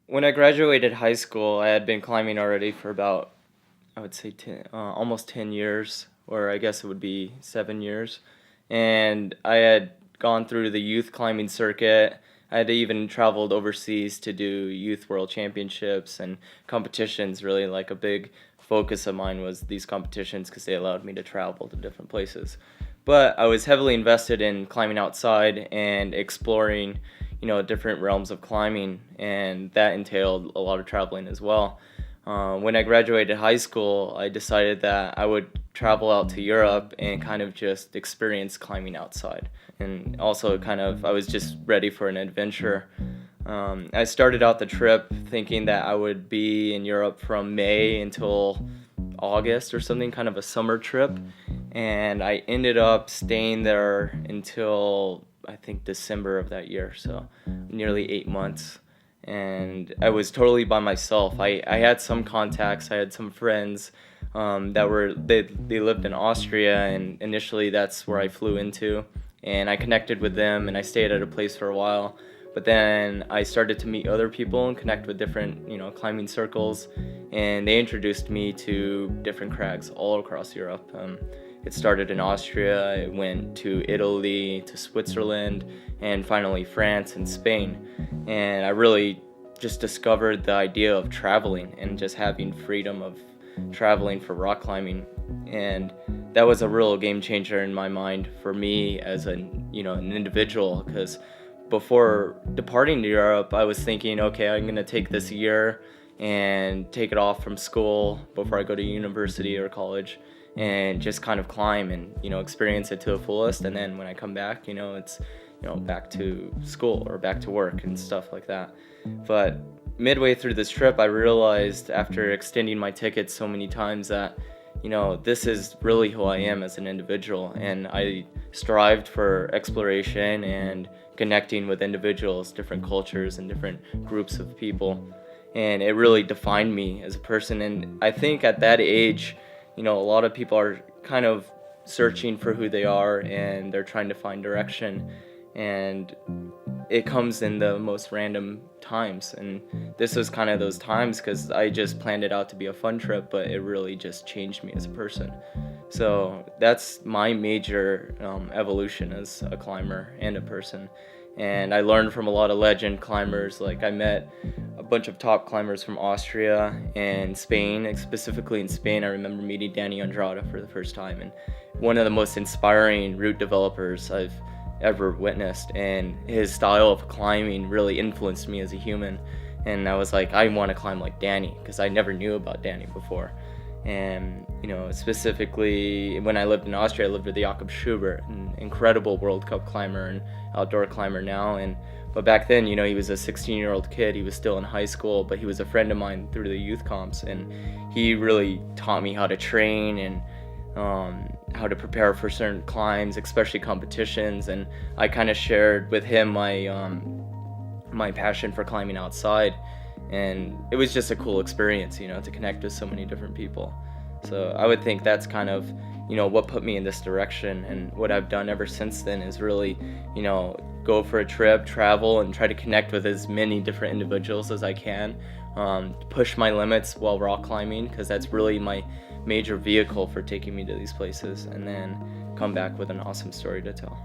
When I graduated high school, I had been climbing already for about, I would say, almost 10 years, or I guess it would be 7 years. And I had gone through the youth climbing circuit. I had even traveled overseas to do youth world championships and competitions. Really, like a big focus of mine was these competitions because they allowed me to travel to different places. But I was heavily invested in climbing outside and exploring, different realms of climbing, and that entailed a lot of traveling as well. When I graduated high school, I decided that I would travel out to Europe and kind of just experience climbing outside. And also, I was just ready for an adventure. I started out the trip thinking that I would be in Europe from May until August or something, kind of a summer trip. And I ended up staying there until I think December of that year, so nearly 8 months. And I was totally by myself. I had some contacts, I had some friends they lived in Austria, and initially that's where I flew into. And I connected with them and I stayed at a place for a while. But then I started to meet other people and connect with different, climbing circles, and they introduced me to different crags all across Europe. It started in Austria, it went to Italy, to Switzerland, and finally France and Spain. And I really just discovered the idea of traveling and just having freedom of traveling for rock climbing. And that was a real game changer in my mind for me as an individual, because before departing to Europe, I was thinking, okay, I'm gonna take this year and take it off from school before I go to university or college and just kind of climb and experience it to the fullest. And then when I come back, it's back to school or back to work and stuff like that. But midway through this trip, I realized after extending my ticket so many times that this is really who I am as an individual, and I strived for exploration and connecting with individuals, different cultures, and different groups of people. And it really defined me as a person. And I think at that age, a lot of people are kind of searching for who they are and they're trying to find direction. And it comes in the most random times. And this was kind of those times because I just planned it out to be a fun trip, but it really just changed me as a person. So that's my major evolution as a climber and a person. And I learned from a lot of legend climbers. Like I met a bunch of top climbers from Austria and Spain. Like specifically in Spain, I remember meeting Danny Andrade for the first time, and one of the most inspiring route developers I've ever witnessed. And his style of climbing really influenced me as a human. And I was like, I want to climb like Danny, because I never knew about Danny before. And specifically when I lived in Austria, I lived with Jakob Schubert, an incredible World Cup climber and outdoor climber now. But back then, he was a 16-year-old kid. He was still in high school, but he was a friend of mine through the youth comps, and he really taught me how to train and how to prepare for certain climbs, especially competitions. And I kind of shared with him my passion for climbing outside. And it was just a cool experience, to connect with so many different people. So I would think that's kind of, what put me in this direction. And what I've done ever since then is really, go for a trip, travel, and try to connect with as many different individuals as I can. Push my limits while rock climbing, because that's really my major vehicle for taking me to these places, and then come back with an awesome story to tell.